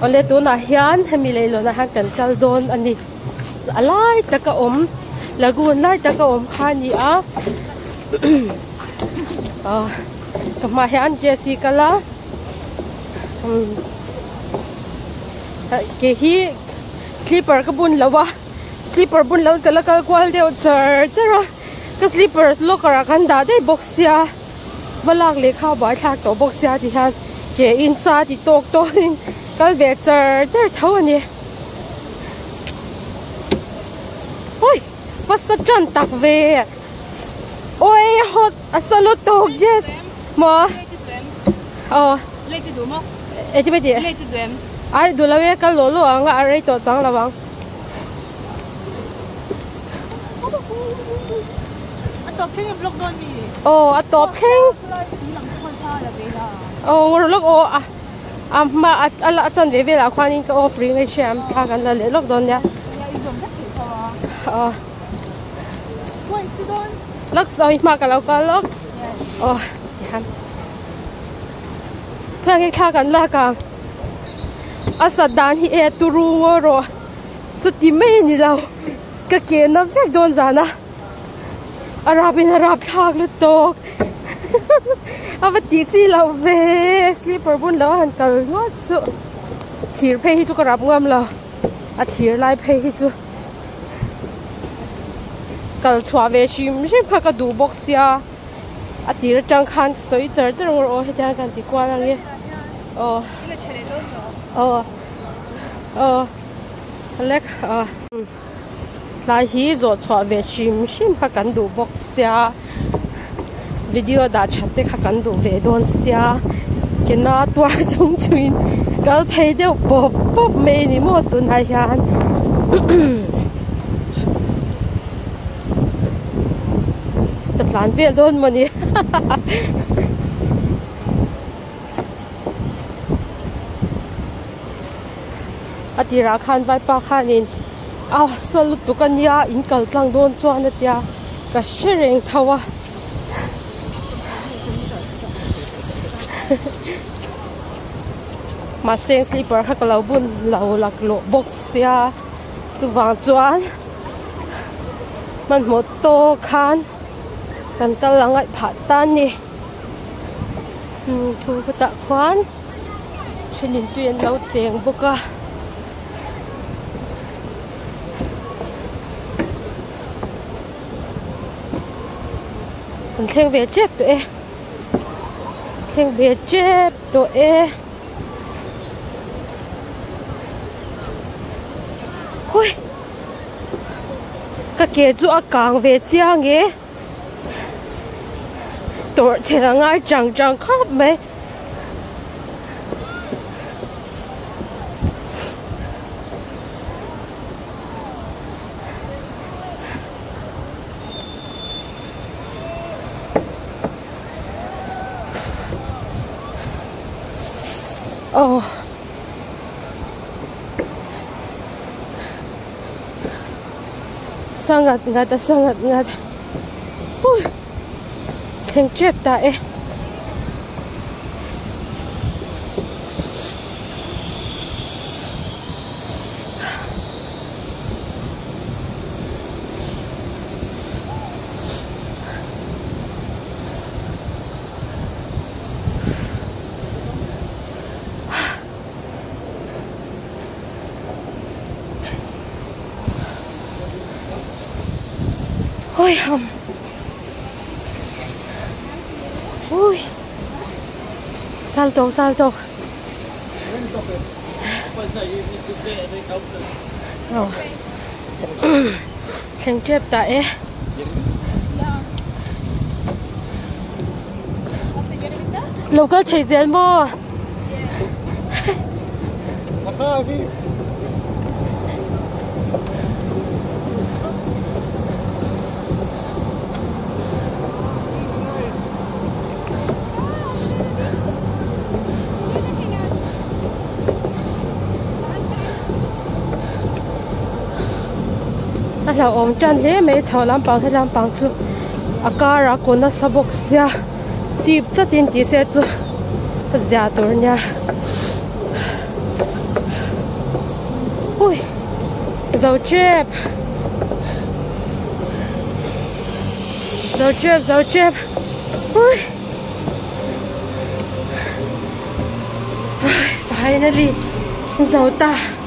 ole tu na hian hemi leilo na han kan kaldon ani alai taka om lagun lai taka om khani a kama hian Jessica la ke hi slipper ka bun lawa slipper bun law kala kal kwal de chara ka slippers lokara kan da de box ya balak le kha ba thak to box ya ti han ke insa ti tok to kal ve char thaw ani oi pasat chan tak ve oi hot asalo to yes mo late du mo e ti be di late du em ai du la ve kal lo lo anga arai to chang lawang top pheng block don mi top pheng ngor lok ma ala chan ve ve la khwanin ka offering ai sham tha kan la le lok don ya looks oi ma ka lo ka looks yan khang kha kan la ka asadan hi e turu ngoro chu ti me ni lo ka ke na vek don zana arabin arab thak lu tok avati chi lo ve slipper bun lo han kal ngot chu thir phe hi chu ka rap ngam lo a thir lai phe hi chu kal chwa ve shim shim kha ka du box ya a tir tang khan soi char char ngor o he ta kan ti kwa lang ye lek lai hi zo chwa ve shim shim kha kan du box ya video da chatte kha kan du ve don sia kena twar chung chuin kal phei deu pop pop me ni mo tu na hian ta plan ve don mani atira khan vai pa khanin salut tu kan ya in kal tlang don chuan atia ka shereng thawa ma seng slipper ha kalo bun lo lak lo box ya chu wang chuan man mo to khan kan kal langai pha tan ni thu ta khwan chinin tuyen lo cheng boka theng ve chep to theng ve chep to hoi ka ke chu a kang ve chiang e tor chela ngai chang chang khap me sangat ngat theng chep ta ôi hầm ui salto khen chép tại local thầy dễ mò là ôm chân thế mấy cháu làm bằng chú à cả ra con nó sắp bốc xia chip cho tiền tí xe chú giá tuổi nha Dầu chếp. Dầu chếp. Ui. Finally, dầu ta.